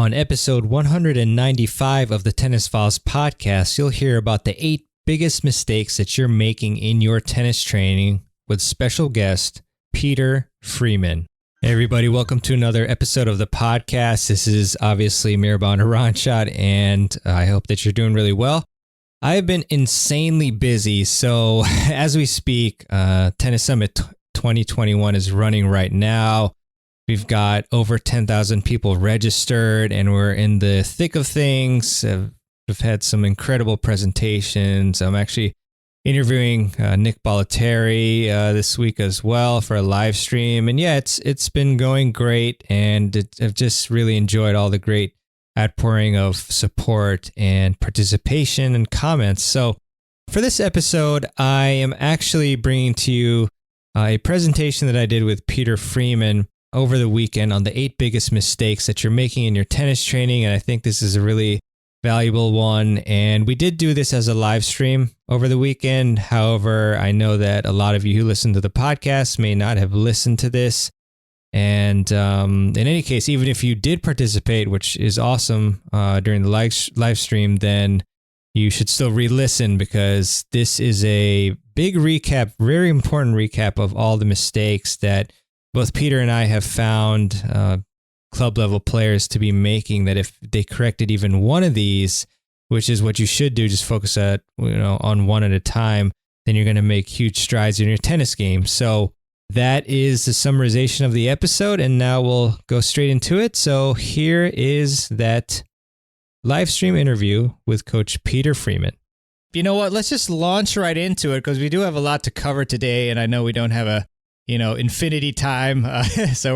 On episode 195 of the Tennis Files podcast, you'll hear about the 8 biggest mistakes that you're making in your tennis training with special guest Peter Freeman. Hey everybody, welcome to another episode of the podcast. This is obviously Mehrban and I hope that you're doing really well. I have been insanely busy, so as we speak, Tennis Summit 2021 is running right now. We've got over 10,000 people registered, and we're in the thick of things. We've had some incredible presentations. I'm actually interviewing Nick Bollettieri this week as well for a live stream. And yeah, it's been going great, and I've just really enjoyed all the great outpouring of support and participation and comments. So for this episode, I am actually bringing to you a presentation that I did with Peter Freeman over the weekend on the 8 biggest mistakes that you're making in your tennis training. And I think this is a really valuable one. And we did do this as a live stream over the weekend. However, I know that a lot of you who listen to the podcast may not have listened to this. And in any case, even if you did participate, which is awesome during the live stream, then you should still re-listen, because this is a big recap, very important recap of all the mistakes that both Peter and I have found club level players to be making, that if they corrected even one of these, which is what you should do, just focus on one at a time, then you're going to make huge strides in your tennis game. So that is the summarization of the episode, and now we'll go straight into it. So here is that live stream interview with Coach Peter Freeman. You know what? Let's just launch right into it, because we do have a lot to cover today, and I know we don't have a infinity time, so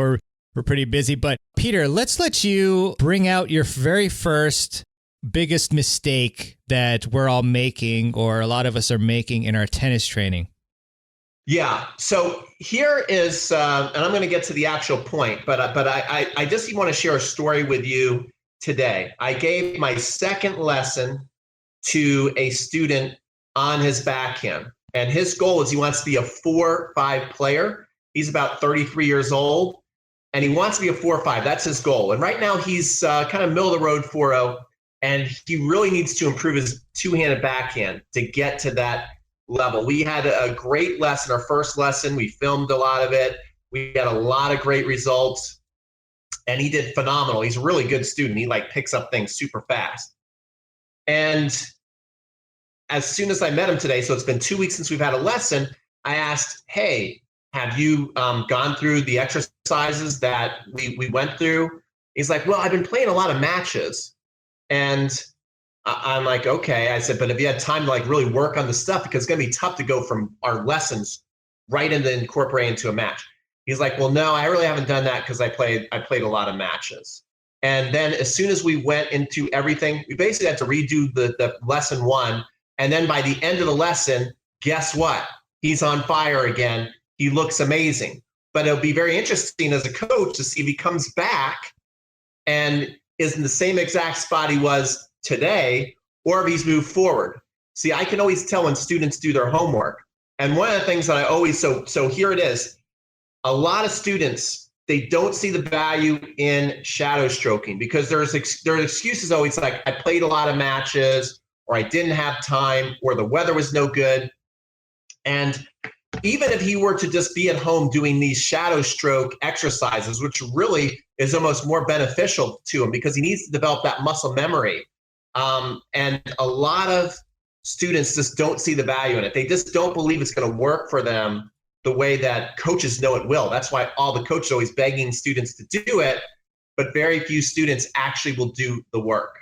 we're pretty busy. But Peter, let's let you bring out your very first biggest mistake that we're all making, or a lot of us are making in our tennis training. Yeah. So here is, and I'm going to get to the actual point, but I just want to share a story with you today. I gave my second lesson to a student on his backhand. And his goal is he wants to be a 4-5 player. He's about 33 years old, and he wants to be a 4-5. That's his goal. And right now he's kind of middle of the road 4-0, and he really needs to improve his two-handed backhand to get to that level. We had a great lesson, our first lesson. We filmed a lot of it. We had a lot of great results, and he did phenomenal. He's a really good student. He picks up things super fast. And as soon as I met him today, so it's been 2 weeks since we've had a lesson, I asked, hey, have you gone through the exercises that we went through? He's like, well, I've been playing a lot of matches. And I'm like, okay. I said, but have you had time to really work on the stuff? Because it's going to be tough to go from our lessons right into incorporating into a match. He's like, well, no, I really haven't done that because I played a lot of matches. And then as soon as we went into everything, we basically had to redo the lesson 1. And then by the end of the lesson, guess what? He's on fire again. He looks amazing. But it'll be very interesting as a coach to see if he comes back and is in the same exact spot he was today, or if he's moved forward. See, I can always tell when students do their homework. And one of the things that I always, so here it is. A lot of students, they don't see the value in shadow stroking, because there are excuses always like, I played a lot of matches, or I didn't have time, or the weather was no good. And even if he were to just be at home doing these shadow stroke exercises, which really is almost more beneficial to him because he needs to develop that muscle memory. And a lot of students just don't see the value in it. They just don't believe it's going to work for them the way that coaches know it will. That's why all the coaches are always begging students to do it, but very few students actually will do the work.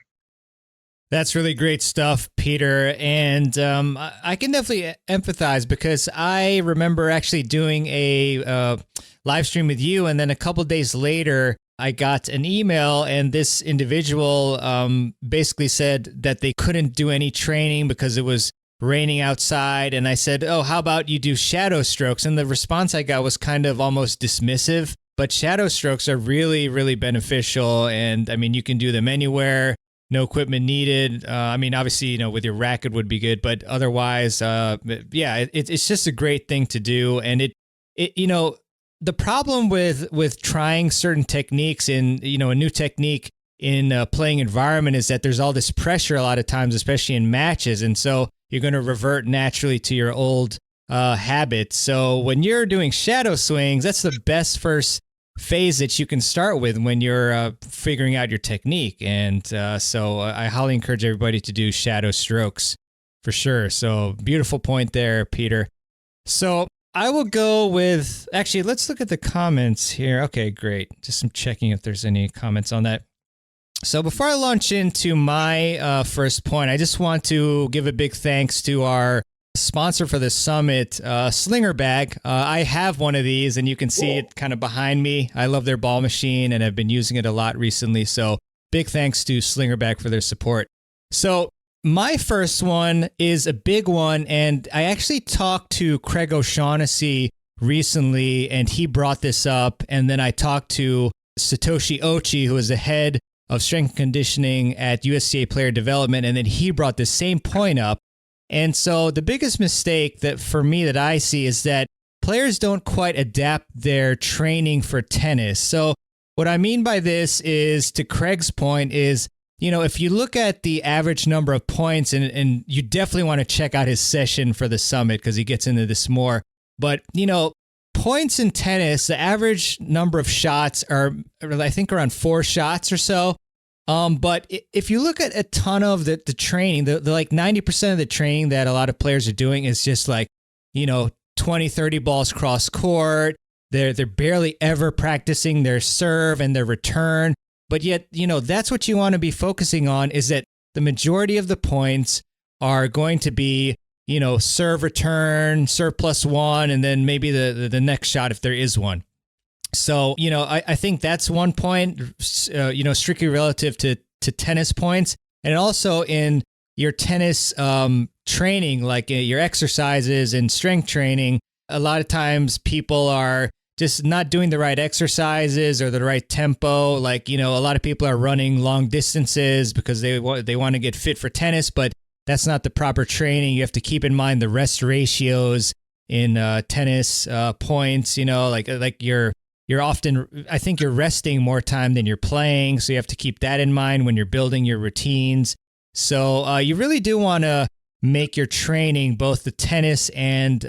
That's really great stuff, Peter. And I can definitely empathize, because I remember actually doing a live stream with you. And then a couple of days later, I got an email, and this individual basically said that they couldn't do any training because it was raining outside. And I said, oh, how about you do shadow strokes? And the response I got was kind of almost dismissive. But shadow strokes are really, really beneficial. And I mean, you can do them anywhere. No equipment needed. Obviously, with your racket would be good, but otherwise, it's just a great thing to do. And the problem with trying certain techniques in, a new technique in a playing environment is that there's all this pressure a lot of times, especially in matches. And so you're going to revert naturally to your old habits. So when you're doing shadow swings, that's the best first phase that you can start with when you're figuring out your technique. And so I highly encourage everybody to do shadow strokes for sure. So beautiful point there, Peter. So I will go with, actually, let's look at the comments here. Okay, great. Just some checking if there's any comments on that. So before I launch into my first point, I just want to give a big thanks to our sponsor for the summit, Slinger Bag. I have one of these, and you can see it kind of behind me. I love their ball machine, and I've been using it a lot recently. So big thanks to Slinger Bag for their support. So my first one is a big one, and I actually talked to Craig O'Shaughnessy recently, and he brought this up. And then I talked to Satoshi Ochi, who is the head of strength and conditioning at USCA Player Development, and then he brought the same point up. And so the biggest mistake that for me that I see is that players don't quite adapt their training for tennis. So what I mean by this is, to Craig's point, is, you know, if you look at the average number of points, and you definitely want to check out his session for the summit because he gets into this more. But, you know, points in tennis, the average number of shots are, I think, around 4 shots or so. But if you look at a ton of the training, the like 90% of the training that a lot of players are doing is just like, you know, 20, 30 balls cross court. They're barely ever practicing their serve and their return. But yet, you know, that's what you want to be focusing on, is that the majority of the points are going to be, you know, serve return, serve +1, and then maybe the next shot if there is one. So, you know, I think that's one point, you know, strictly relative to tennis points. And also in your tennis training, like your exercises and strength training, a lot of times people are just not doing the right exercises or the right tempo. Like, you know, a lot of people are running long distances because they want to get fit for tennis, but that's not the proper training. You have to keep in mind the rest ratios in tennis points. You know, like you're often, I think you're resting more time than you're playing, so you have to keep that in mind when you're building your routines. So you really do want to make your training, both the tennis and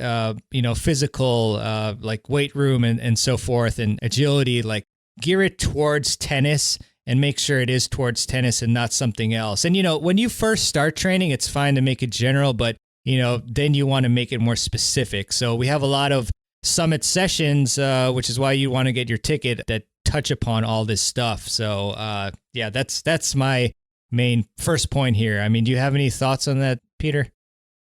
you know, physical, like weight room and so forth, and agility, like gear it towards tennis and make sure it is towards tennis and not something else. And you know, when you first start training, it's fine to make it general, but you know, then you want to make it more specific. So we have a lot of summit sessions, which is why you want to get your ticket, that touch upon all this stuff. So yeah, that's my main first point here. I mean, do you have any thoughts on that, Peter?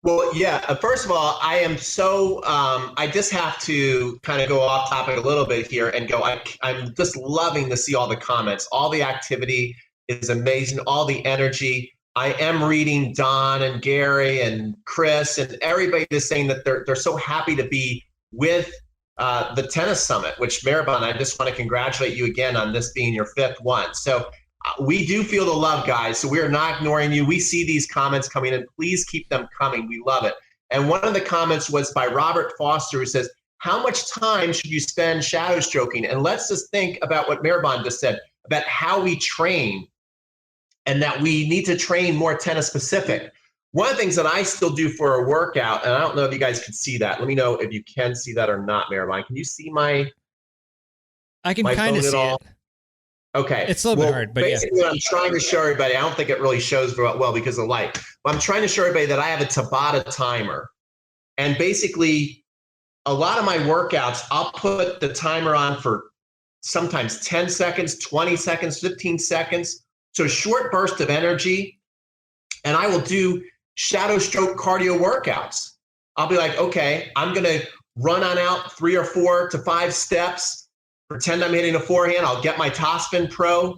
Well, yeah. First of all, I am so, I just have to kind of go off topic a little bit here and go, I'm just loving to see all the comments. All the activity is amazing, all the energy. I am reading Don and Gary and Chris and everybody is saying that they're so happy to be with the tennis summit, which, Mehrban, I just want to congratulate you again on this being your 5th one. So we do feel the love, guys. So we are not ignoring you. We see these comments coming in. Please keep them coming. We love it. And one of the comments was by Robert Foster, who says, how much time should you spend shadow stroking? And let's just think about what Mehrban just said about how we train, and that we need to train more tennis specific. One of the things that I still do for a workout, and I don't know if you guys can see that. Let me know if you can see that or not, Mehrban. Can you see my I can kind of see it. Okay. It's a little bit hard, but basically yeah. what I'm trying to show everybody, I don't think it really shows very well because of light, but I'm trying to show everybody that I have a Tabata timer. And basically, a lot of my workouts, I'll put the timer on for sometimes 10 seconds, 20 seconds, 15 seconds. So a short burst of energy. And I will do shadow stroke cardio workouts. I'll be like, okay, I'm going to run on out 3 or 4 to 5 steps. Pretend I'm hitting a forehand. I'll get my Topspin Pro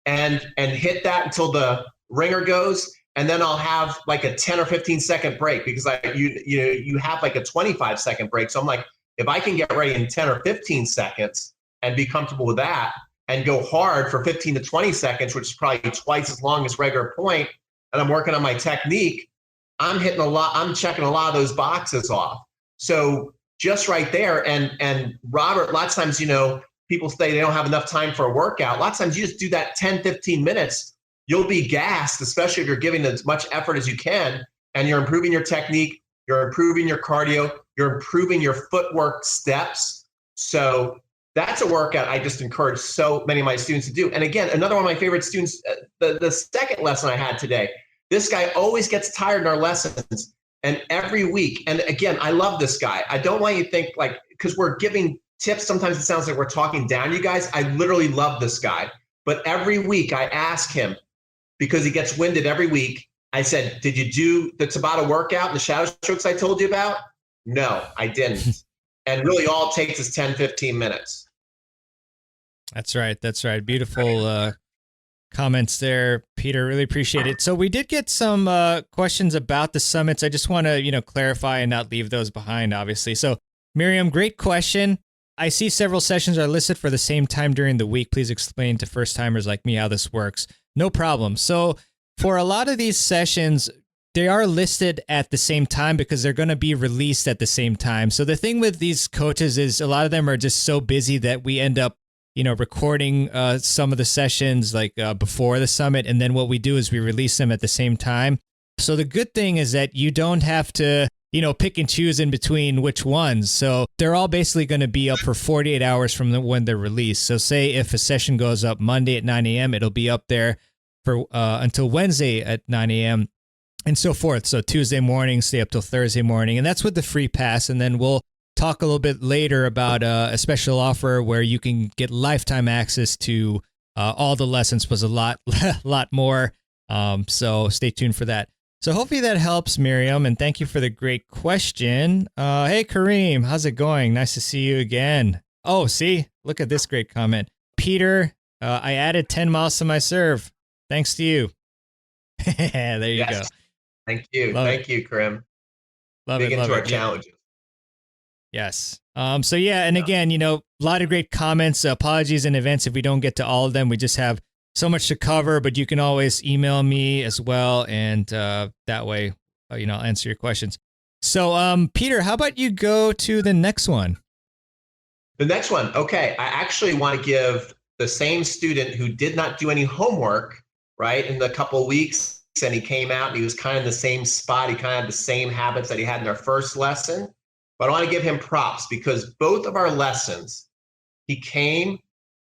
and hit that until the ringer goes. And then I'll have like a 10 or 15 second break because you have like a 25 second break. So I'm like, if I can get ready in 10 or 15 seconds and be comfortable with that and go hard for 15 to 20 seconds, which is probably twice as long as regular point, and I'm working on my technique, I'm checking a lot of those boxes off. So just right there. And Robert, lots of times, you know, people say they don't have enough time for a workout. A lot of times you just do that 10, 15 minutes. You'll be gassed, especially if you're giving as much effort as you can, and you're improving your technique, you're improving your cardio, you're improving your footwork steps. So that's a workout I just encourage so many of my students to do. And again, another one of my favorite students, the second lesson I had today, this guy always gets tired in our lessons. And every week, and again, I love this guy. I don't want you to think like, because we're giving tips, sometimes it sounds like we're talking down you guys. I literally love this guy. But every week I ask him, because he gets winded every week, I said, did you do the Tabata workout, the shadow strokes I told you about? No, I didn't. And really all it takes is 10, 15 minutes. That's right. That's right. Beautiful comments there, Peter. Really appreciate it. So we did get some questions about the summits. I just want to, clarify and not leave those behind, obviously. So Miriam, great question. I see several sessions are listed for the same time during the week. Please explain to first timers like me how this works. No problem. So for a lot of these sessions, they are listed at the same time because they're going to be released at the same time. So the thing with these coaches is a lot of them are just so busy that we end up recording some of the sessions like before the summit. And then what we do is we release them at the same time. So the good thing is that you don't have to, pick and choose in between which ones. So they're all basically going to be up for 48 hours from when they're released. So say if a session goes up Monday at 9 a.m., it'll be up there for until Wednesday at 9 a.m. and so forth. So Tuesday morning, stay up till Thursday morning. And that's with the free pass. And then we'll talk a little bit later about a special offer where you can get lifetime access to all the lessons plus a lot more. So stay tuned for that. So hopefully that helps, Miriam, and thank you for the great question. Hey, Kareem, how's it going? Nice to see you again. Oh, see, look at this great comment. Peter, I added 10 miles to my serve. Thanks to you. There you go. Thank you. Thank you, Kareem. Love Big it. into our challenges. Yes. So yeah, and again, a lot of great comments. Apologies in advance if we don't get to all of them. We just have so much to cover, but you can always email me as well, and that way, I'll answer your questions. So, Peter, how about you go to the next one? The next one. Okay. I actually want to give the same student who did not do any homework, right, in the couple of weeks, and he came out and he was kind of in the same spot. He kind of had the same habits that he had in our first lesson. But I want to give him props because both of our lessons, he came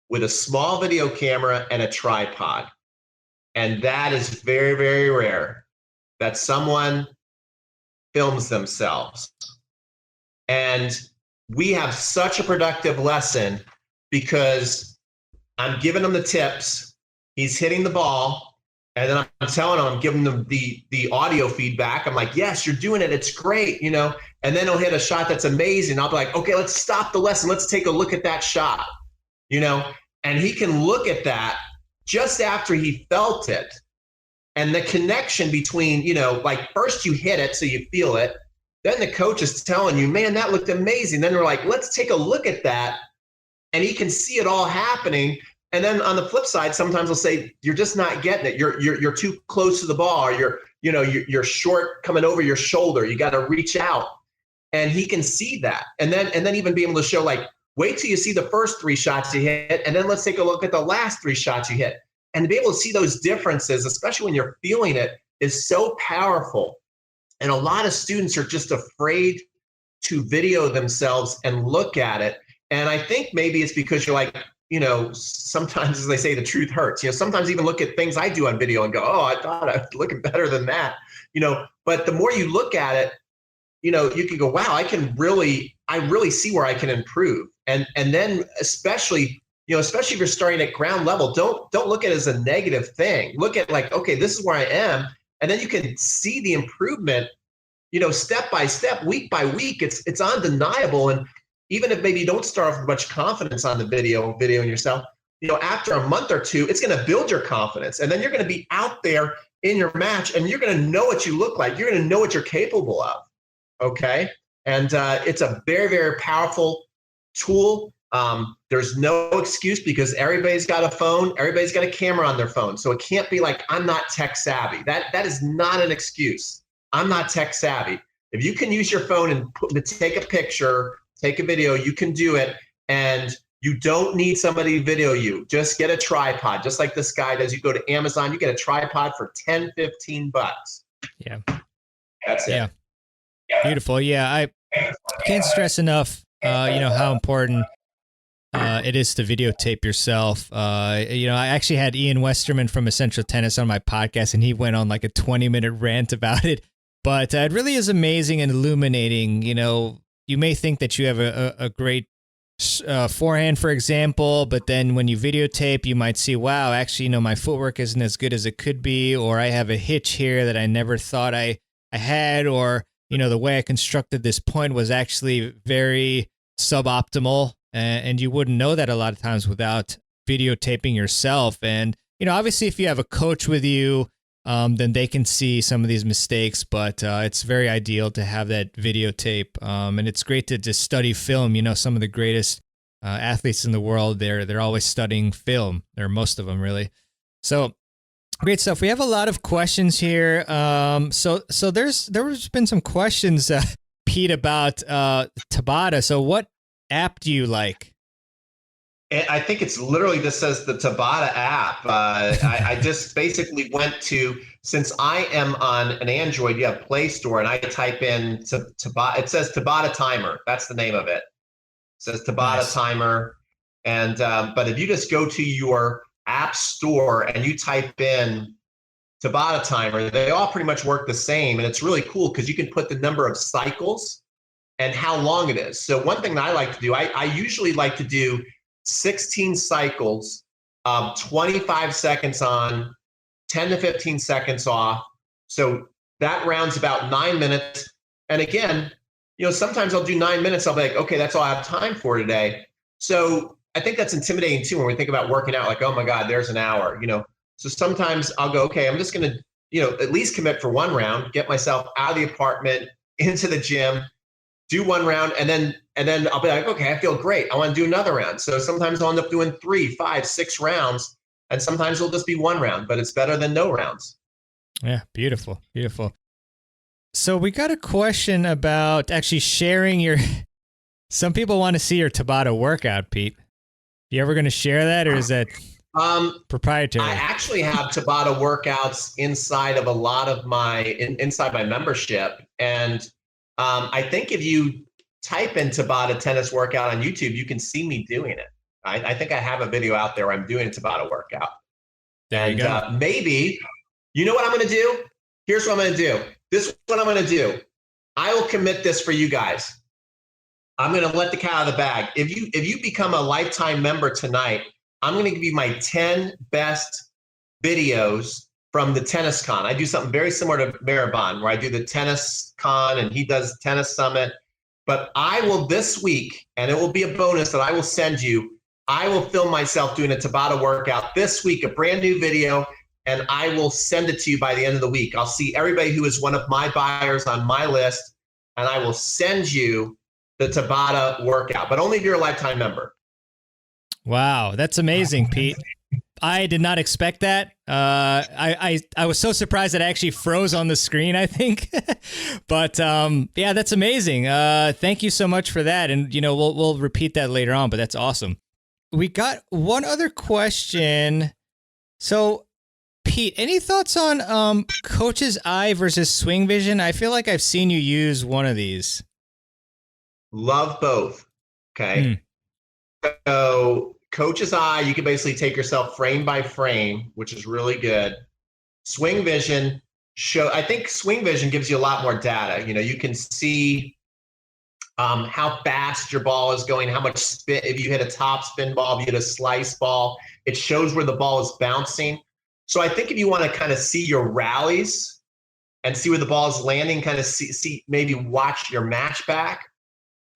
with a small video camera and a tripod. And that is very, very rare that someone films themselves. And we have such a productive lesson because I'm giving him the tips, he's hitting the ball, and then I'm telling him, I'm giving him the audio feedback. I'm like, yes, you're doing it. It's great, and then he'll hit a shot that's amazing. I'll be like, okay, let's stop the lesson. Let's take a look at that shot, and he can look at that just after he felt it. And the connection between, like first you hit it, so you feel it. Then the coach is telling you, man, that looked amazing. Then they're like, let's take a look at that. And he can see it all happening. And then on the flip side, sometimes they'll say, you're just not getting it. You're too close to the ball, or you're short coming over your shoulder. You got to reach out. And he can see that. And then even be able to show, like, wait till you see the first 3 shots you hit, and then let's take a look at the last 3 shots you hit. And to be able to see those differences, especially when you're feeling it, is so powerful. And a lot of students are just afraid to video themselves and look at it. And I think maybe it's because you're like, sometimes, as they say, the truth hurts. Sometimes even look at things I do on video and go, oh, I thought I was looking better than that. But the more you look at it, you can go, wow, I really see where I can improve. And then especially if you're starting at ground level, don't look at it as a negative thing. Look at like, okay, this is where I am. And then you can see the improvement, step by step, week by week. It's undeniable. And even if maybe you don't start off with much confidence on the videoing yourself, after a month or two, it's going to build your confidence. And then you're going to be out there in your match and you're going to know what you look like. You're going to know what you're capable of. Okay. And it's a very, very powerful tool. There's no excuse because everybody's got a phone. Everybody's got a camera on their phone. So it can't be like, I'm not tech savvy. That is not an excuse. I'm not tech savvy. If you can use your phone and to take a picture, take a video, you can do it. And You don't need somebody to video you. Just get a tripod, just like this guy does. You go to Amazon, you get a tripod for 10, 15 bucks. Yeah. That's it. Yeah. Beautiful. Yeah. I can't stress enough, how important it is to videotape yourself. I actually had Ian Westerman from Essential Tennis on my podcast, and he went on like a 20-minute rant about it. But it really is amazing and illuminating. You may think that you have a great forehand, for example, but then when you videotape, you might see, wow, actually, my footwork isn't as good as it could be, or I have a hitch here that I never thought I had, or, the way I constructed this point was actually very suboptimal. And you wouldn't know that a lot of times without videotaping yourself. And, obviously if you have a coach with you, then they can see some of these mistakes, but it's very ideal to have that videotape. And it's great to just study film. Some of the greatest athletes in the world, they're always studying film, or most of them really. So great stuff. We have a lot of questions here. So there's been some questions, Pete, about Tabata. So what app do you like? I think it's literally just says the Tabata app. I just basically went to, since I am on an Android, you have Play Store, and I type in Tabata. It says Tabata Timer. That's the name of it. It says Tabata Nice. Timer. And but if you just go to your app store and you type in Tabata Timer, they all pretty much work the same. And it's really cool because you can put the number of cycles and how long it is. So one thing that I like to do, I usually like to do 16 cycles, 25 seconds on, 10 to 15 seconds off. So that rounds about 9 minutes. And again, sometimes I'll do 9 minutes. I'll be like, okay, that's all I have time for today. So I think that's intimidating too when we think about working out, like, oh my God, there's an hour, So sometimes I'll go, okay, I'm just going to, at least commit for one round, get myself out of the apartment, into the gym, do one round, and then I'll be like, okay, I feel great. I want to do another round. So sometimes I'll end up doing 3, 5, 6 rounds, and sometimes it'll just be one round, but it's better than no rounds. Yeah, beautiful, beautiful. So we got a question about actually sharing your. Some people want to see your Tabata workout, Pete. You ever going to share that, or is that proprietary? I actually have Tabata workouts inside of a lot of inside my membership, and I think if you type in Tabata tennis workout on YouTube, you can see me doing it. I think I have a video out there where I'm doing a Tabata workout. There you go. Maybe, you know what I'm going to do? Here's what I'm going to do. This is what I'm going to do. I will commit this for you guys. I'm going to let the cat out of the bag. If you become a lifetime member tonight, I'm going to give you my 10 best videos from the Tennis Con. I do something very similar to Mehrban, where I do the Tennis Con and he does Tennis Summit. But I will this week, and it will be a bonus that I will send you, I will film myself doing a Tabata workout this week, a brand new video, and I will send it to you by the end of the week. I'll see everybody who is one of my buyers on my list, and I will send you the Tabata workout, but only if you're a lifetime member. Wow, that's amazing, Pete. I did not expect that. I was so surprised that I actually froze on the screen, I think. But yeah, that's amazing. Thank you so much for that. And we'll repeat that later on, but that's awesome. We got one other question. So, Pete, any thoughts on Coach's Eye versus Swing Vision? I feel like I've seen you use one of these. Love both. Okay. So Coach's Eye, you can basically take yourself frame by frame, which is really good. Swing Vision I think Swing Vision gives you a lot more data. You can see how fast your ball is going, how much spin, if you hit a top spin ball, if you hit a slice ball, it shows where the ball is bouncing. So I think if you want to kind of see your rallies and see where the ball is landing, kind of see maybe watch your match back,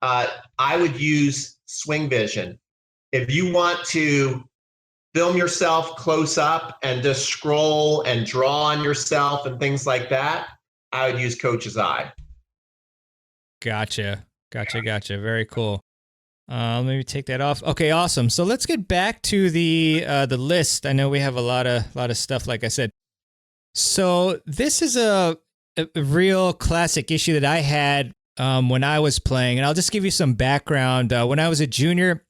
I would use Swing Vision. If you want to film yourself close up and just scroll and draw on yourself and things like that, I would use Coach's Eye. Gotcha. Very cool. Let me take that off. Okay, awesome. So let's get back to the list. I know we have a lot of stuff, like I said. So this is a real classic issue that I had when I was playing, and I'll just give you some background. When I was a junior,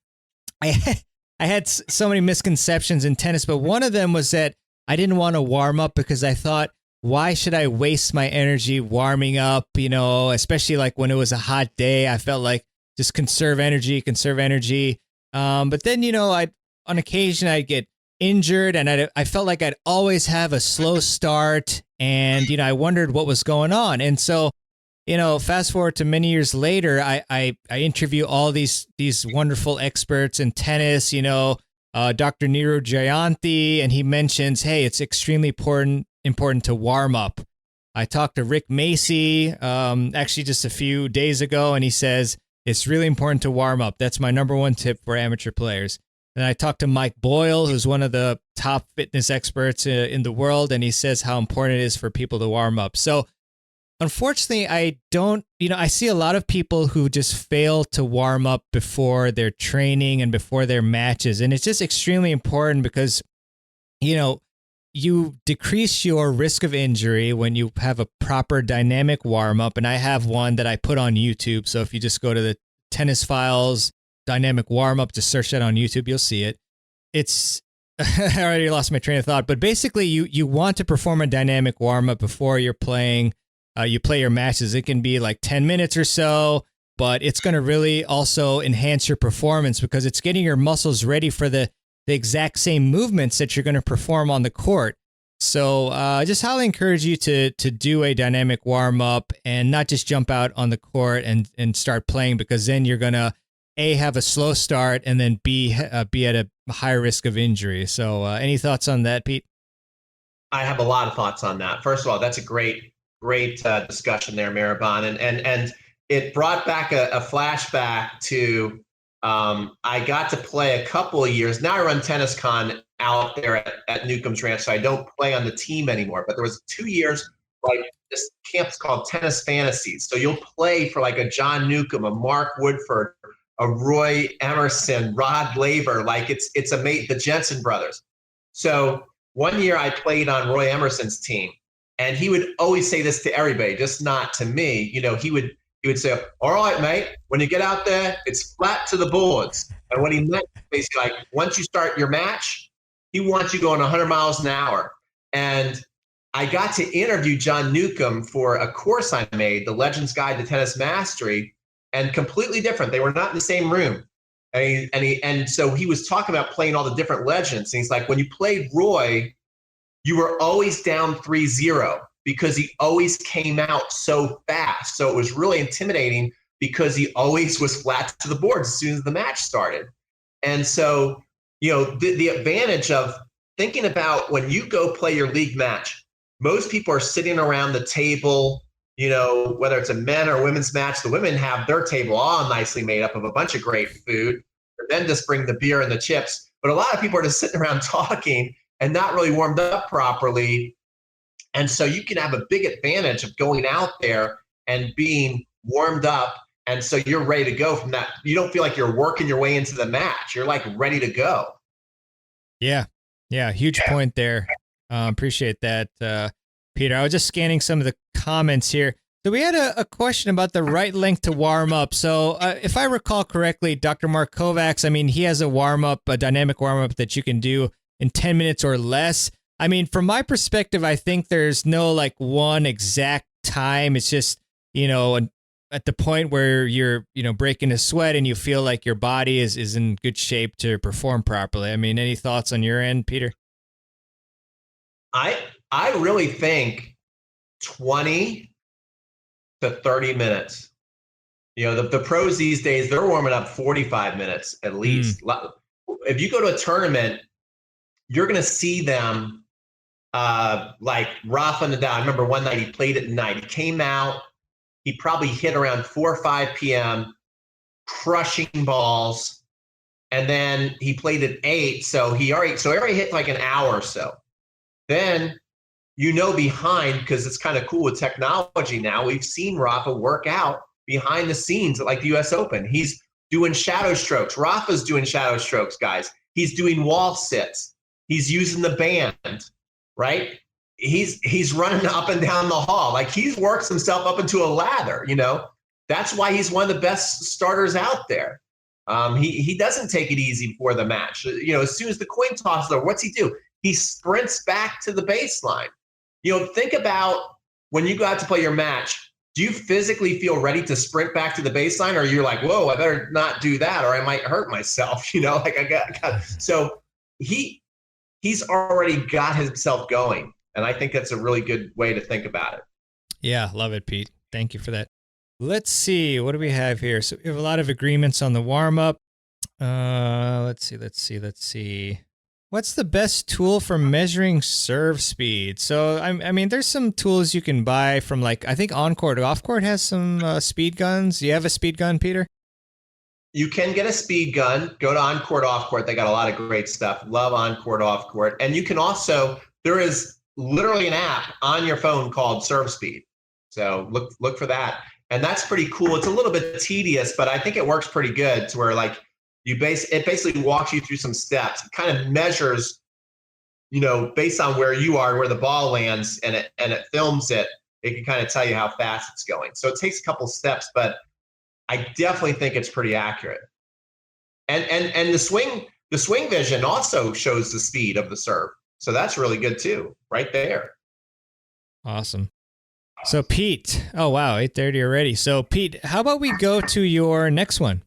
I I had so many misconceptions in tennis, but one of them was that I didn't want to warm up because I thought, why should I waste my energy warming up? Especially like when it was a hot day, I felt like just conserve energy, conserve energy. But then, I on occasion I'd get injured, and I felt like I'd always have a slow start, and I wondered what was going on. And so, fast forward to many years later, I interview all these wonderful experts in tennis, Dr. Niro Jayanthi, and he mentions, hey, it's extremely important to warm up. I talked to Rick Macy actually just a few days ago, and he says it's really important to warm up. That's my number one tip for amateur players. And I talked to Mike Boyle, who's one of the top fitness experts in the world, and he says how important it is for people to warm up. So unfortunately, I don't, I see a lot of people who just fail to warm up before their training and before their matches. And it's just extremely important because, you decrease your risk of injury when you have a proper dynamic warm up. And I have one that I put on YouTube. So if you just go to the Tennis Files dynamic warm up, just search that on YouTube, you'll see it. It's, I already lost my train of thought, but basically you want to perform a dynamic warm up before you're playing. You play your matches. It can be like 10 minutes or so, but it's going to really also enhance your performance because it's getting your muscles ready for the exact same movements that you're going to perform on the court. So just highly encourage you to do a dynamic warm up and not just jump out on the court and start playing, because then you're going to A, have a slow start, and then B, be at a higher risk of injury. So any thoughts on that, Pete? I have a lot of thoughts on that. First of all, that's a great discussion there, Mehrban, and it brought back a flashback to I got to play a couple of years. Now I run TennisCon out there at Newcomb's Ranch, so I don't play on the team anymore. But there was 2 years, like this camp's called Tennis Fantasies. So you'll play for like a John Newcomb, a Mark Woodford, a Roy Emerson, Rod Laver, like it's amazing, the Jensen brothers. So one year I played on Roy Emerson's team. And he would always say this to everybody, just not to me. He would say, all right, mate, when you get out there, it's flat to the boards. And what he meant, basically, like once you start your match, he wants you going 100 miles an hour. And I got to interview John Newcomb for a course I made, The Legend's Guide to Tennis Mastery, and completely different. They were not in the same room. And so he was talking about playing all the different legends. And he's like, when you played Roy, you were always down 3-0 because he always came out so fast. So it was really intimidating because he always was flat to the board as soon as the match started. And so, the advantage of thinking about when you go play your league match, most people are sitting around the table, whether it's a men or women's match. The women have their table all nicely made up of a bunch of great food, and then just bring the beer and the chips. But a lot of people are just sitting around talking and not really warmed up properly. And so you can have a big advantage of going out there and being warmed up. And so you're ready to go from that. You don't feel like you're working your way into the match. You're like ready to go. Yeah. Huge point there. Appreciate that, Peter. I was just scanning some of the comments here. So we had a question about the right length to warm up. So if I recall correctly, Dr. Mark Kovacs, he has a dynamic warm up that you can do in 10 minutes or less. From my perspective, I think there's no like one exact time. It's just, at the point where you're, breaking a sweat and you feel like your body is in good shape to perform properly. Any thoughts on your end, Peter? I really think 20 to 30 minutes. The pros these days, they're warming up 45 minutes at least. If you go to a tournament, you're going to see them like Rafa Nadal. I remember one night he played at night. He came out, he probably hit around 4 or 5 p.m., crushing balls. And then he played at 8. So he already hit like an hour or so. Then, behind, because it's kind of cool with technology now, we've seen Rafa work out behind the scenes at like the US Open. He's doing shadow strokes. Rafa's doing shadow strokes, guys. He's doing wall sits. He's using the band, right? He's running up and down the hall. Like he's worked himself up into a lather, That's why he's one of the best starters out there. He doesn't take it easy before the match. As soon as the coin toss is over, what's he do? He sprints back to the baseline. Think about when you go out to play your match. Do you physically feel ready to sprint back to the baseline, or you're like, whoa, I better not do that, or I might hurt myself? Like I got. So he's already got himself going, and I think that's a really good way to think about it. Yeah, love it, Pete. Thank you for that. Let's see. What do we have here? So we have a lot of agreements on the warm-up. Let's see. What's the best tool for measuring serve speed? So, I mean, there's some tools you can buy from, like, I think On-Court, Off-Court has some speed guns. Do you have a speed gun, Peter? You can get a speed gun. Go to On-Court, Off-Court. They got a lot of great stuff. Love On-Court, Off-Court. And you can also, there is literally an app on your phone called Serve Speed. So look for that. And that's pretty cool. It's a little bit tedious, but I think it works pretty good to where, like, it basically walks you through some steps. It kind of measures, based on where you are, where the ball lands, and it films it. It can kind of tell you how fast it's going. So it takes a couple steps, but I definitely think it's pretty accurate. And the swing vision also shows the speed of the serve. So that's really good too, right there. Awesome. So Pete, oh wow, 8:30 already. So Pete, how about we go to your next one?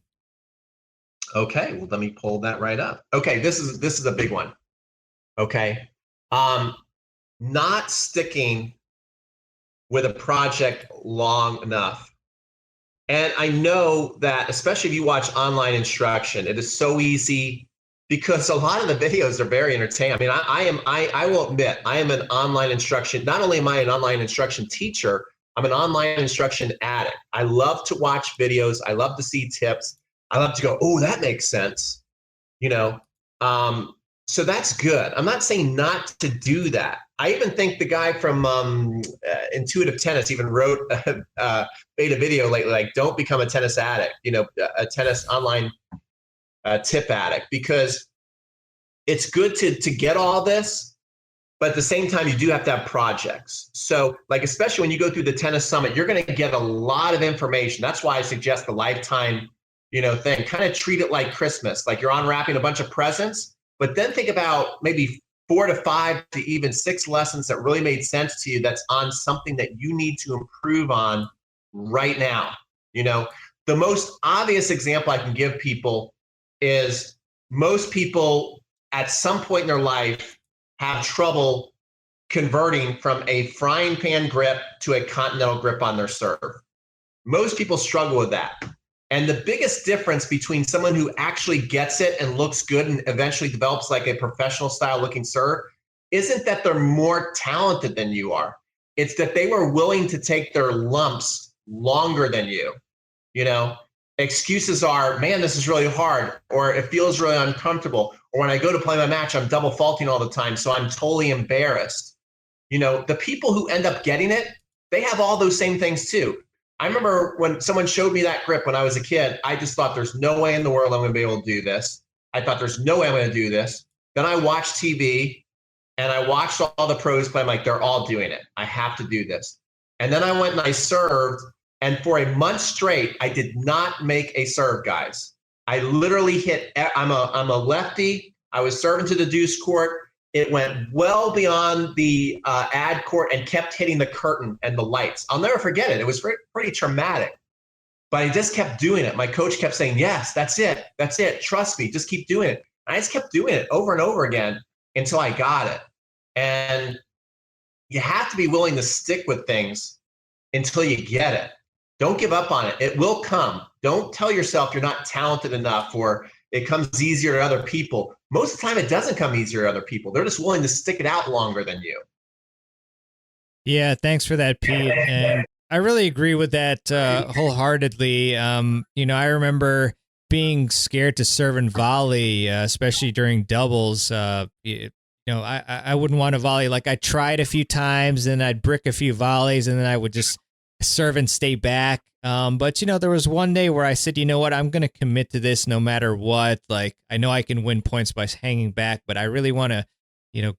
Okay, well, let me pull that right up. Okay, this is a big one. Okay, not sticking with a project long enough. And I know that, especially if you watch online instruction, it is so easy because a lot of the videos are very entertaining. I mean, I will admit, I am an online instruction. Not only am I an online instruction teacher, I'm an online instruction addict. I love to watch videos. I love to see tips. I love to go, oh, that makes sense. So that's good. I'm not saying not to do that. I even think the guy from Intuitive Tennis even wrote made a video lately, like, don't become a tennis addict, a tennis online tip addict, because it's good to get all this, but at the same time, you do have to have projects. So, like, especially when you go through the Tennis Summit, you're going to get a lot of information. That's why I suggest the lifetime, thing. Kind of treat it like Christmas, like you're unwrapping a bunch of presents, but then think about maybe 4 to 5 to even 6 lessons that really made sense to you that's on something that you need to improve on right now. The most obvious example I can give people is most people at some point in their life have trouble converting from a frying pan grip to a continental grip on their serve. Most people struggle with that. And the biggest difference between someone who actually gets it and looks good and eventually develops like a professional style looking serve isn't that they're more talented than you are. It's that they were willing to take their lumps longer than you. Excuses are, man, this is really hard, or it feels really uncomfortable, or when I go to play my match, I'm double faulting all the time, so I'm totally embarrassed. The people who end up getting it, they have all those same things too. I remember when someone showed me that grip when I was a kid, I just thought there's no way in the world I'm going to be able to do this. I thought there's no way I'm going to do this. Then I watched TV and I watched all the pros play. I'm like, they're all doing it. I have to do this. And then I went and I served. And for a month straight, I did not make a serve, guys. I literally hit, I'm a lefty. I was serving to the deuce court. It went well beyond the ad court and kept hitting the curtain and the lights. I'll never forget it. It was pretty traumatic, but I just kept doing it. My coach kept saying, yes, that's it. That's it. Trust me. Just keep doing it. And I just kept doing it over and over again until I got it. And you have to be willing to stick with things until you get it. Don't give up on it. It will come. Don't tell yourself you're not talented enough or it comes easier to other people. Most of the time, it doesn't come easier to other people. They're just willing to stick it out longer than you. Yeah, thanks for that, Pete. And I really agree with that wholeheartedly. I remember being scared to serve and volley, especially during doubles. I wouldn't want to volley. Like, I tried a few times and I'd brick a few volleys and then I would just serve and stay back. But there was one day where I said, you know what, I'm going to commit to this no matter what. Like, I know I can win points by hanging back, but I really want to,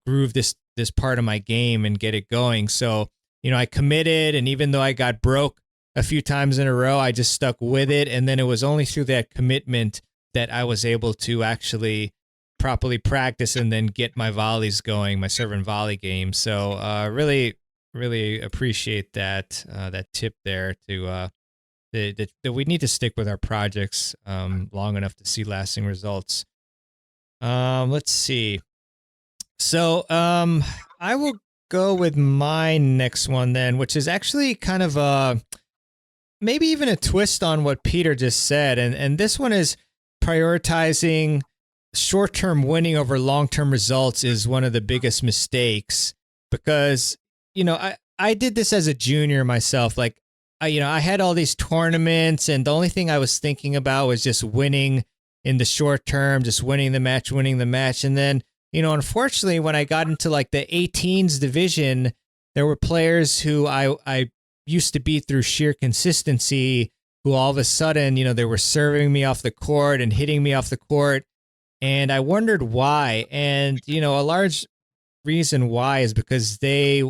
groove this part of my game and get it going. So, I committed, and even though I got broke a few times in a row, I just stuck with it. And then it was only through that commitment that I was able to actually properly practice and then get my volleys going, my serve and volley game. So really, really appreciate that tip there that we need to stick with our projects long enough to see lasting results. Let's see. So I will go with my next one then, which is actually kind of maybe even a twist on what Peter just said. And this one is prioritizing short-term winning over long-term results is one of the biggest mistakes because, I did this as a junior myself. Like, I had all these tournaments and the only thing I was thinking about was just winning in the short term, just winning the match. And then, unfortunately, when I got into like the 18s division, there were players who I used to beat through sheer consistency who all of a sudden, they were serving me off the court and hitting me off the court. And I wondered why. And, a large reason why is because they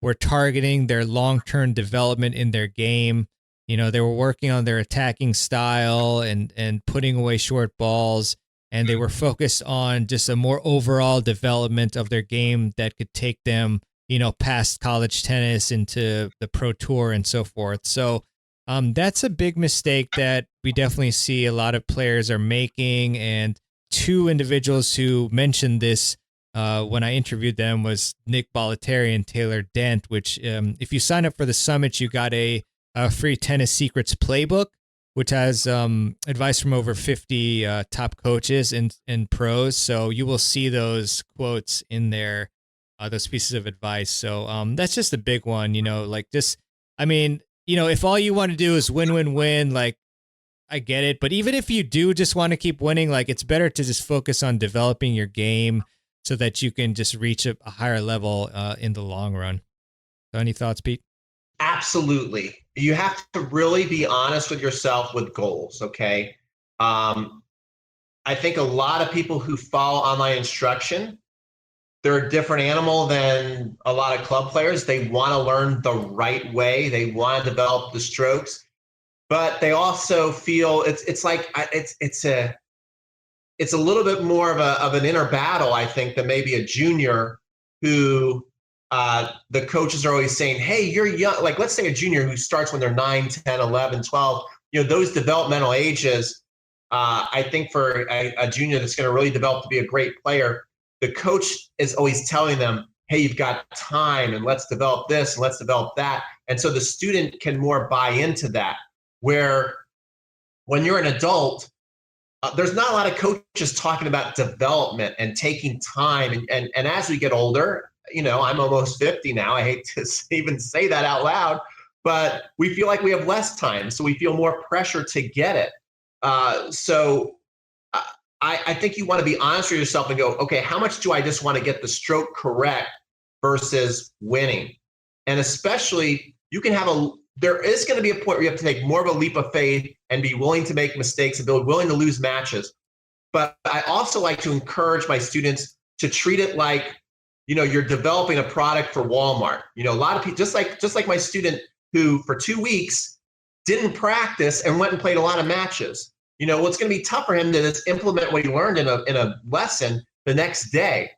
were targeting their long-term development in their game. They were working on their attacking style and putting away short balls. And they were focused on just a more overall development of their game that could take them, past college tennis into the pro tour and so forth. So that's a big mistake that we definitely see a lot of players are making. And two individuals who mentioned this when I interviewed them was Nick Bollettieri and Taylor Dent, which if you sign up for the summit, you got a free Tennis Secrets playbook, which has advice from over 50 top coaches and pros. So you will see those quotes in there, those pieces of advice. So that's just a big one, if all you want to do is win, like, I get it. But even if you do just want to keep winning, like, it's better to just focus on developing your game so that you can just reach a higher level in the long run. So any thoughts, Pete? Absolutely. You have to really be honest with yourself with goals, okay? I think a lot of people who follow online instruction, they're a different animal than a lot of club players. They want to learn the right way. They want to develop the strokes, but they also feel it's a little bit more of an inner battle, I think, than maybe a junior who the coaches are always saying, hey, you're young. Like, let's say a junior who starts when they're 9, 10, 11, 12, those developmental ages, I think for a junior that's going to really develop to be a great player, the coach is always telling them, hey, you've got time and let's develop this and let's develop that. And so the student can more buy into that, where when you're an adult, there's not a lot of coaches talking about development and taking time. And as we get older, I'm almost 50 now. I hate to even say that out loud, but we feel like we have less time. So we feel more pressure to get it. I think you want to be honest with yourself and go, okay, how much do I just want to get the stroke correct versus winning? And especially there is going to be a point where you have to take more of a leap of faith and be willing to make mistakes and be willing to lose matches. But I also like to encourage my students to treat it like, you're developing a product for Walmart. A lot of people, just like my student who for 2 weeks didn't practice and went and played a lot of matches. What's going to be tough for him to just implement what he learned in a lesson the next day.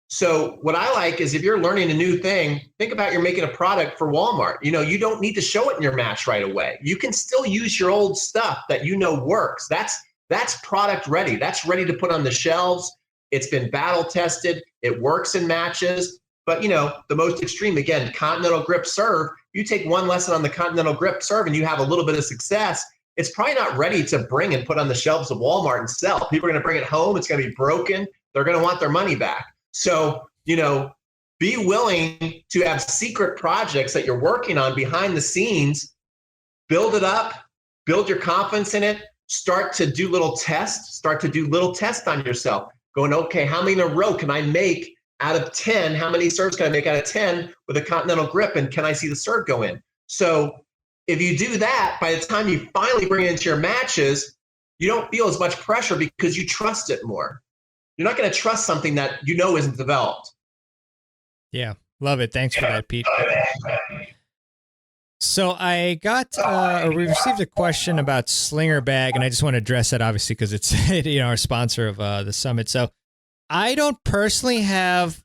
So what I like is if you're learning a new thing, think about you're making a product for Walmart. You don't need to show it in your match right away. You can still use your old stuff that works. That's product ready. That's ready to put on the shelves. It's been battle tested. It works in matches. But the most extreme, again, continental grip serve. You take one lesson on the continental grip serve and you have a little bit of success. It's probably not ready to bring and put on the shelves of Walmart and sell. People are going to bring it home. It's going to be broken. They're going to want their money back. So, be willing to have secret projects that you're working on behind the scenes, build it up, build your confidence in it, start to do little tests on yourself. Going, okay, how many in a row can I make out of 10? How many serves can I make out of 10 with a continental grip? And can I see the serve go in? So if you do that, by the time you finally bring it into your matches, you don't feel as much pressure because you trust it more. You're not going to trust something that isn't developed. Yeah, love it. Thanks for that, Pete. So I got, we received a question about Slinger Bag, and I just want to address that obviously because it's our sponsor of the summit. So I don't personally have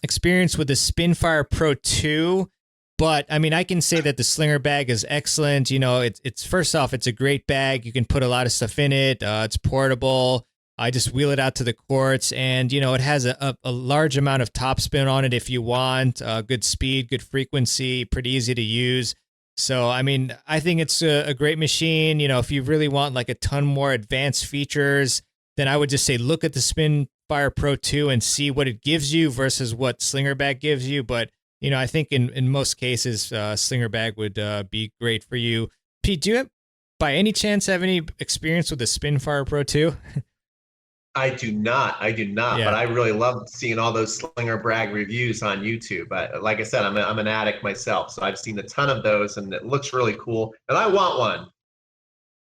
experience with the Spinfire Pro 2, but I mean I can say that the Slinger Bag is excellent. It's first off, it's a great bag. You can put a lot of stuff in it. It's portable. I just wheel it out to the courts, and it has a large amount of topspin on it if you want. Good speed, good frequency, pretty easy to use. So I mean, I think it's a great machine. If you really want like a ton more advanced features, then I would just say look at the Spinfire Pro 2 and see what it gives you versus what Slinger Bag gives you. But I think in most cases, Slinger Bag would be great for you. Pete, do you by any chance have any experience with the Spinfire Pro 2? I do not, Yeah. but I really love seeing all those Slinger Brag reviews on YouTube. Like I said, I'm an addict myself, so I've seen a ton of those, and it looks really cool, and I want one.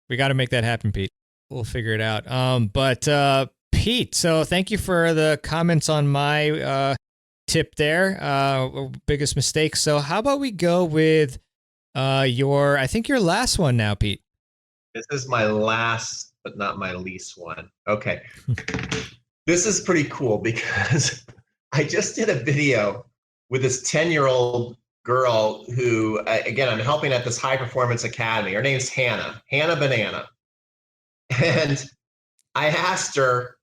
We got to make that happen, Pete. We'll figure it out. But Pete, so thank you for the comments on my tip there. Biggest mistake. So how about we go with I think your last one now, Pete. This is my last, but not my least one. Okay. This is pretty cool because I just did a video with this 10-year-old girl who, again, I'm helping at this high performance academy. Her name's Hannah Banana. And I asked her,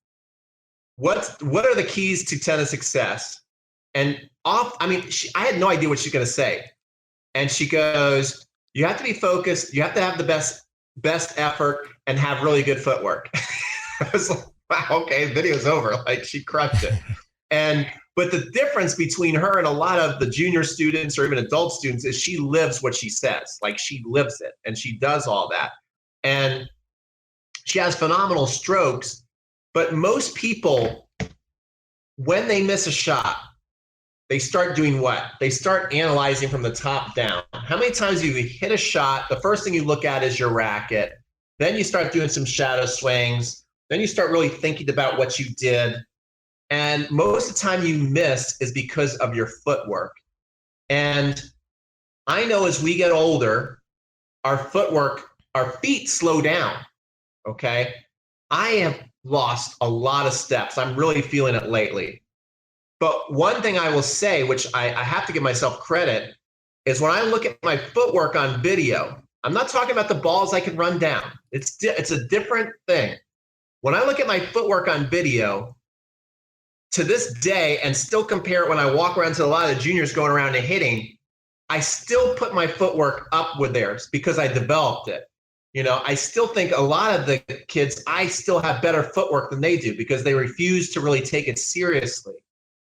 what are the keys to tennis success? And I had no idea what she's going to say. And she goes, you have to be focused. You have to have the best effort and have really good footwork. I was like, wow, okay, video's over. Like, she crushed it. But the difference between her and a lot of the junior students or even adult students is she lives what she says. Like, she lives it and she does all that. And she has phenomenal strokes, but most people, when they miss a shot, they start doing what? They start analyzing from the top down. How many times you hit a shot, the first thing you look at is your racket. Then you start doing some shadow swings. Then you start really thinking about what you did. And most of the time you miss is because of your footwork. And I know as we get older, our feet slow down, okay? I have lost a lot of steps. I'm really feeling it lately. But one thing I will say, which I have to give myself credit, is when I look at my footwork on video, I'm not talking about the balls I can run down. It's a different thing. When I look at my footwork on video, to this day, and still compare it when I walk around to a lot of the juniors going around and hitting, I still put my footwork up with theirs because I developed it. I still think a lot of the kids, I still have better footwork than they do because they refuse to really take it seriously.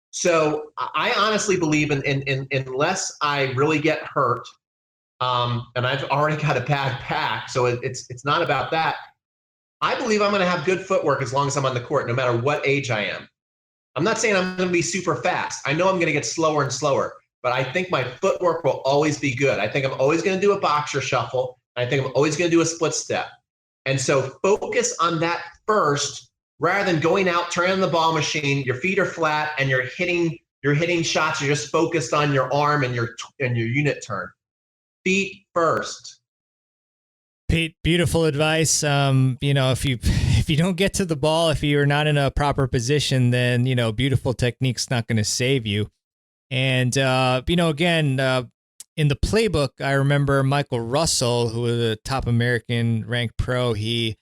So I honestly believe unless I really get hurt, and I've already got a bad pack, so it's not about that. I believe I'm going to have good footwork as long as I'm on the court, no matter what age I am. I'm not saying I'm going to be super fast. I know I'm going to get slower and slower, but I think my footwork will always be good. I think I'm always going to do a boxer shuffle. I think I'm always going to do a split step. And so focus on that first, rather than going out, turning the ball machine, your feet are flat and you're hitting shots. You're just focused on your arm and your unit turn. Feet first. Pete, beautiful advice. If you don't get to the ball, if you're not in a proper position, then beautiful technique's not going to save you. And again, in the playbook, I remember Michael Russell, who was a top American ranked pro. He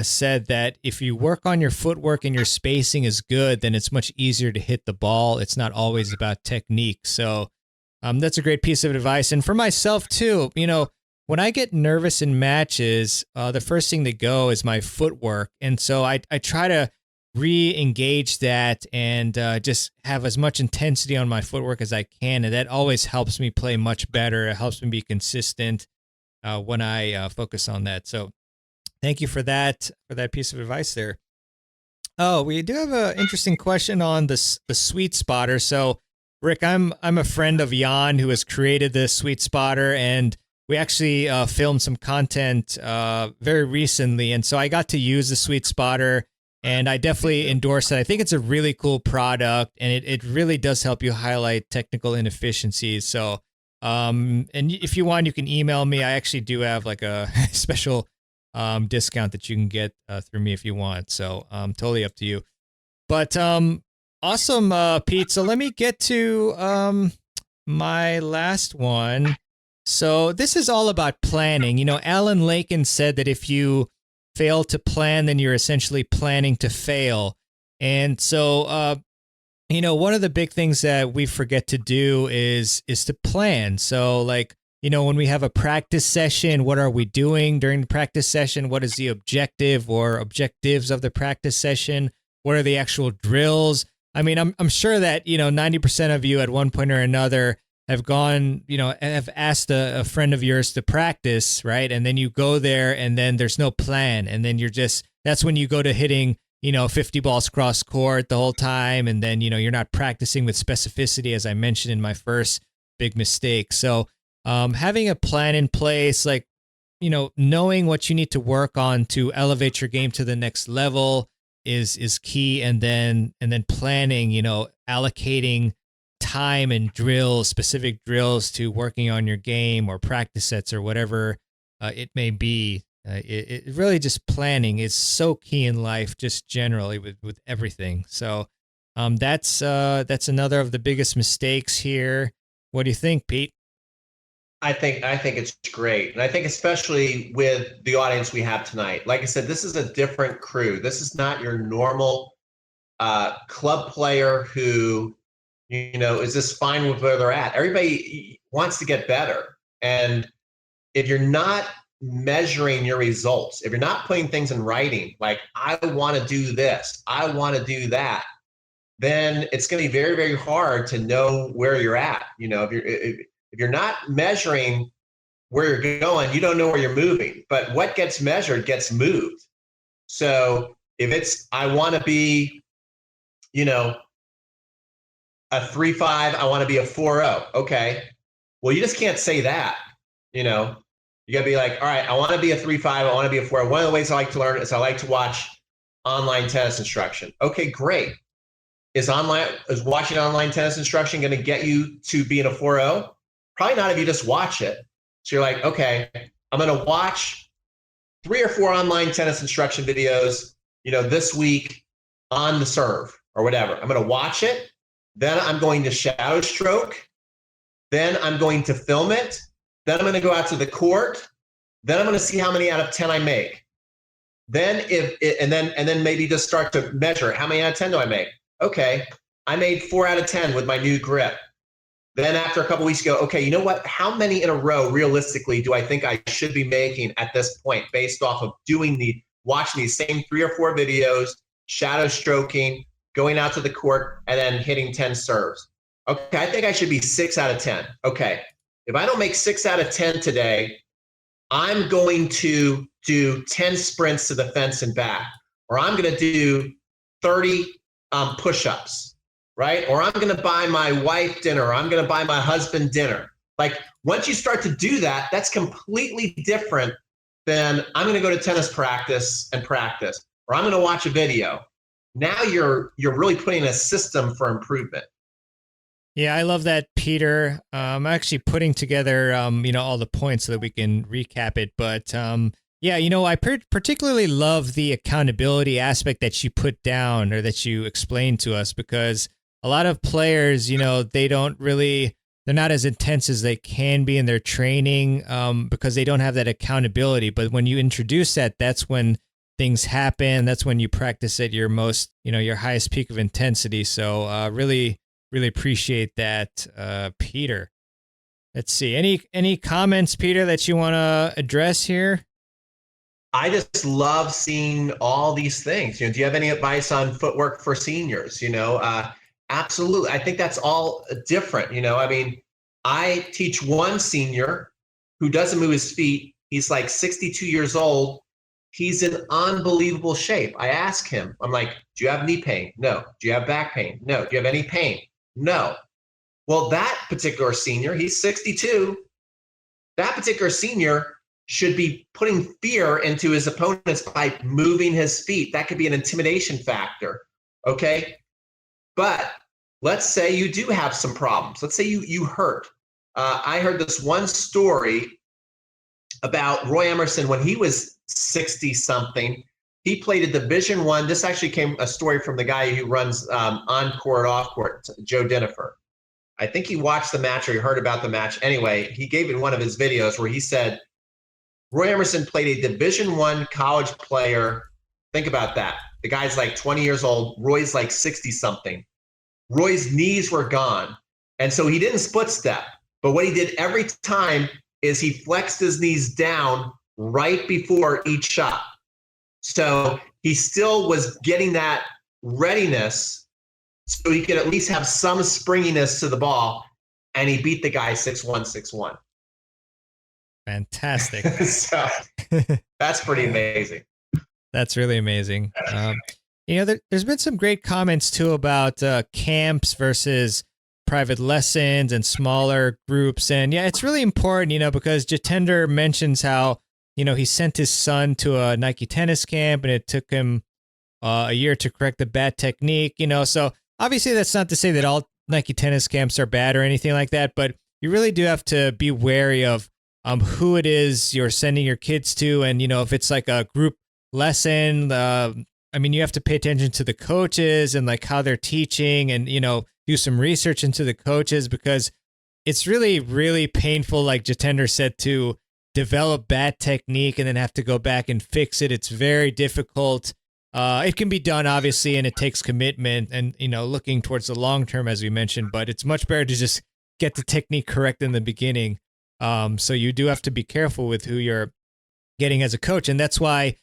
said that if you work on your footwork and your spacing is good, then it's much easier to hit the ball. It's not always about technique. So that's a great piece of advice. And for myself too, when I get nervous in matches, the first thing to go is my footwork. And so I try to re-engage that and just have as much intensity on my footwork as I can. And that always helps me play much better. It helps me be consistent when I focus on that. So thank you for that piece of advice there. Oh, we do have an interesting question on the Sweet Spotter. So Rick, I'm a friend of Jan who has created this Sweet Spotter, and we actually filmed some content very recently. And so I got to use the Sweet Spotter, and I definitely endorse it. I think it's a really cool product, and it really does help you highlight technical inefficiencies. So And if you want, you can email me. I actually do have like a special discount that you can get through me if you want. So totally up to you. But awesome, Pete. So let me get to my last one. So this is all about planning. You know, Alan Lakin said that if you fail to plan, then you're essentially planning to fail. And so, you know, one of the big things that we forget to do is to plan. So like, you know, when we have a practice session, what are we doing during the practice session? What is the objective or objectives of the practice session? What are the actual drills? I mean, I'm sure that, you know, 90% of you at one point or another have gone, you know, have asked a friend of yours to practice, right? And then you go there and then there's no plan. And then that's when you go to hitting, you know, 50 balls cross court the whole time. And then, you know, you're not practicing with specificity, as I mentioned in my first big mistake. So having a plan in place, like, you know, knowing what you need to work on to elevate your game to the next level is key. And then planning, you know, allocating time and drills, specific drills to working on your game or practice sets or whatever it may be. It really just planning is so key in life, just generally with everything. So that's another of the biggest mistakes here. What do you think, Pete? I think it's great. And I think especially with the audience we have tonight, like I said, this is a different crew. This is not your normal club player who, you know, is just fine with where they're at. Everybody wants to get better. And if you're not measuring your results, if you're not putting things in writing, like I want to do this, I want to do that, then it's going to be very, very hard to know where you're at. You know, if you're not measuring where you're going, you don't know where you're moving. But what gets measured gets moved. So if it's, I want to be, you know, a 3.5, I want to be a 4.0. Okay. Well, you just can't say that. You know, you got to be like, all right, I want to be a 3.5, I want to be a 4.0. One of the ways I like to learn is I like to watch online tennis instruction. Okay, great. Is watching online tennis instruction going to get you to being a 4.0? Probably not if you just watch it. So you're like, okay, I'm going to watch 3 or 4 online tennis instruction videos, you know, this week on the serve or whatever. I'm going to watch it. Then I'm going to shadow stroke. Then I'm going to film it. Then I'm going to go out to the court. Then I'm going to see how many out of 10 I make. Then and then maybe just start to measure how many out of 10 do I make? Okay, I made 4 out of 10 with my new grip. Then after a couple weeks ago, okay, you know what? How many in a row realistically do I think I should be making at this point based off of watching these same 3 or 4 videos, shadow stroking, going out to the court, and then hitting 10 serves? Okay, I think I should be 6 out of 10. Okay, if I don't make 6 out of 10 today, I'm going to do 10 sprints to the fence and back, or I'm going to do 30 push-ups, right? Or I'm going to buy my wife dinner, or I'm going to buy my husband dinner. Like once you start to do that, that's completely different than I'm going to go to tennis practice, or I'm going to watch a video. Now you're really putting a system for improvement. Yeah, I love that, Peter. I'm actually putting together, you know, all the points so that we can recap it. But yeah, you know, I particularly love the accountability aspect that you put down or that you explained to us, because a lot of players, you know, they're not as intense as they can be in their training because they don't have that accountability. But when you introduce that, that's when things happen. That's when you practice at your most, you know, your highest peak of intensity. So really appreciate that, Peter. Let's see. Any comments, Peter, that you want to address here? I just love seeing all these things. You know, do you have any advice on footwork for seniors? You know, absolutely. I think that's all different. You know, I mean, I teach one senior who doesn't move his feet. He's like 62 years old. He's in unbelievable shape. I ask him, I'm like, do you have knee pain? No. Do you have back pain? No. Do you have any pain? No. Well, that particular senior, he's 62. That particular senior should be putting fear into his opponents by moving his feet. That could be an intimidation factor. Okay. But let's say you do have some problems. Let's say you hurt. I heard this one story about Roy Emerson when he was 60 something. He played a Division One. This actually came a story from the guy who runs on court, off court, Joe Dinifer. I think he watched the match or he heard about the match. Anyway, he gave in one of his videos where he said Roy Emerson played a Division One college player. Think about that. The guy's like 20 years old. Roy's like 60 something. Roy's knees were gone. And so he didn't split step. But what he did every time is he flexed his knees down right before each shot. So he still was getting that readiness so he could at least have some springiness to the ball. And he beat the guy 6-1, 6-1. Fantastic. So that's pretty amazing. That's really amazing. There's been some great comments too about camps versus private lessons and smaller groups. And yeah, it's really important, because Jitender mentions how, he sent his son to a Nike tennis camp and it took him a year to correct the bad technique, so obviously that's not to say that all Nike tennis camps are bad or anything like that, but you really do have to be wary of who it is you're sending your kids to. And, if it's like a group lesson, you have to pay attention to the coaches and like how they're teaching and, do some research into the coaches, because it's really, really painful, like Jitender said, to develop bad technique and then have to go back and fix it. It's very difficult. It can be done, obviously, and it takes commitment and, looking towards the long term, as we mentioned, but it's much better to just get the technique correct in the beginning. So you do have to be careful with who you're getting as a coach. And that's why,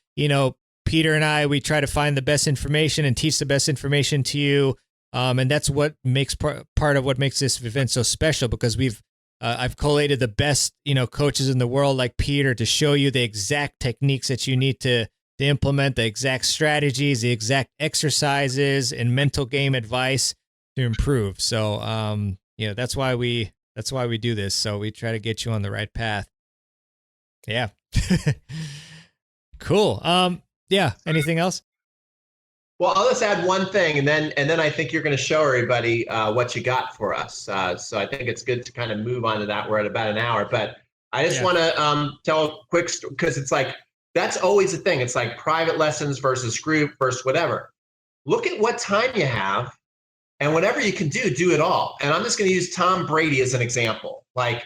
Peter and I, we try to find the best information and teach the best information to you. And that's what makes part of what makes this event so special, because I've collated the best, coaches in the world like Peter to show you the exact techniques that you need to implement, the exact strategies, the exact exercises and mental game advice to improve. So, that's why we do this. So we try to get you on the right path. Yeah. Cool. Yeah. Anything else? Well, I'll just add one thing, and then I think you're going to show everybody what you got for us. So I think it's good to kind of move on to that. We're at about an hour, but I just want to tell a quick story, because it's like that's always the thing. It's like private lessons versus group versus whatever. Look at what time you have, and whatever you can do it all. And I'm just going to use Tom Brady as an example. Like,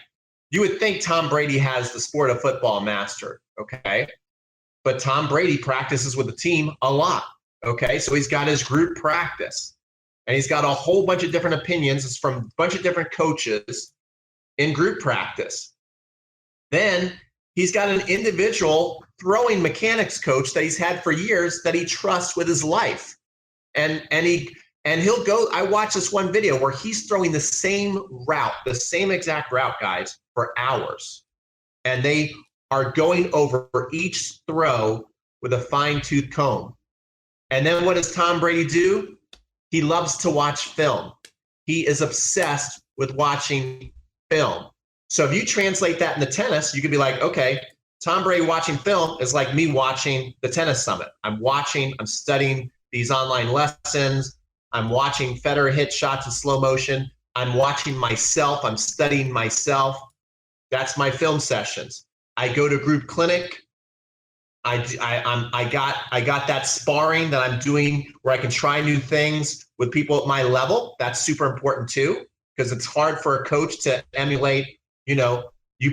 you would think Tom Brady has the sport of football mastered, okay? But Tom Brady practices with the team a lot. Okay, so he's got his group practice, and he's got a whole bunch of different opinions. It's from a bunch of different coaches in group practice. Then he's got an individual throwing mechanics coach that he's had for years that he trusts with his life. And he'll go, I watched this one video where he's throwing the same route, the same exact route, guys, for hours. And they are going over each throw with a fine-tooth comb. And then what does Tom Brady do? He loves to watch film. He is obsessed with watching film. So if you translate that into tennis, you could be like, okay, Tom Brady watching film is like me watching the tennis summit. I'm studying these online lessons. I'm watching Federer hit shots in slow motion. I'm watching myself. I'm studying myself. That's my film sessions. I go to group clinic. I got that sparring that I'm doing where I can try new things with people at my level. That's super important too, because it's hard for a coach to emulate, you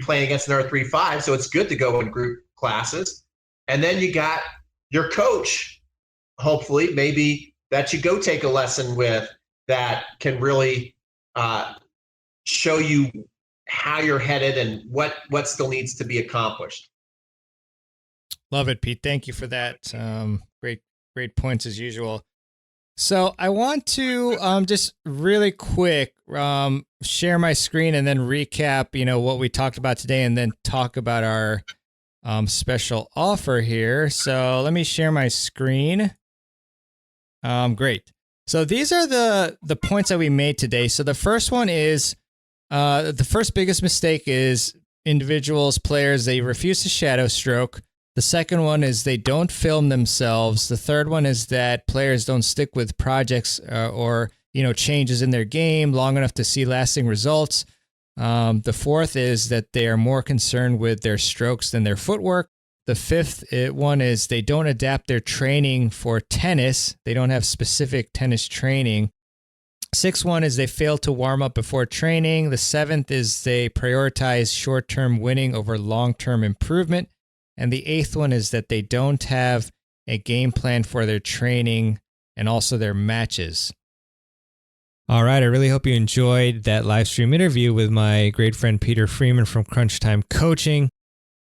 playing against another 3-5. So it's good to go in group classes. And then you got your coach, hopefully, maybe that you go take a lesson with that can really show you how you're headed and what still needs to be accomplished. Love it, Pete. Thank you for that. Great points as usual. So I want to just really quick share my screen and then recap, what we talked about today, and then talk about our special offer here. So let me share my screen. Great. So these are the points that we made today. So the first one is the first biggest mistake is individuals, players, they refuse to shadow stroke. The second one is they don't film themselves. The third one is that players don't stick with projects or changes in their game long enough to see lasting results. The fourth is that they are more concerned with their strokes than their footwork. The fifth one is they don't adapt their training for tennis. They don't have specific tennis training. Sixth one is they fail to warm up before training. The seventh is they prioritize short-term winning over long-term improvement. And the eighth one is that they don't have a game plan for their training and also their matches. All right, I really hope you enjoyed that live stream interview with my great friend Peter Freeman from Crunch Time Coaching.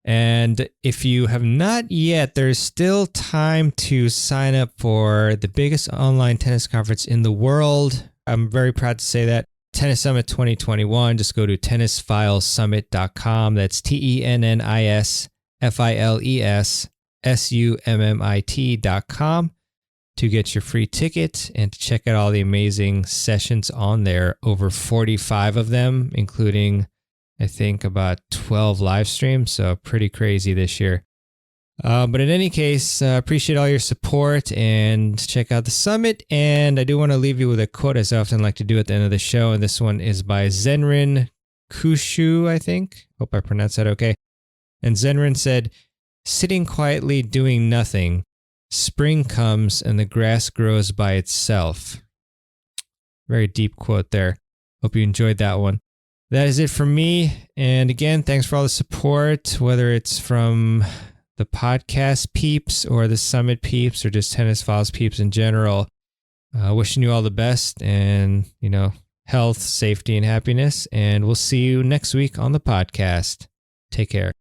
And if you have not yet, there's still time to sign up for the biggest online tennis conference in the world. I'm very proud to say that. Tennis Summit 2021. Just go to tennisfilessummit.com. That's TennisFilesSummit.com to get your free ticket and to check out all the amazing sessions on there. Over 45 of them, including, I think, about 12 live streams. So pretty crazy this year. But in any case, appreciate all your support and check out the summit. And I do want to leave you with a quote, as I often like to do at the end of the show. And this one is by Zenrin Kushu, I think. Hope I pronounced that okay. And Zenrin said, "Sitting quietly doing nothing, spring comes and the grass grows by itself." Very deep quote there. Hope you enjoyed that one. That is it from me. And again, thanks for all the support, whether it's from the podcast peeps or the summit peeps or just Tennis Files peeps in general. Wishing you all the best and, health, safety, and happiness. And we'll see you next week on the podcast. Take care.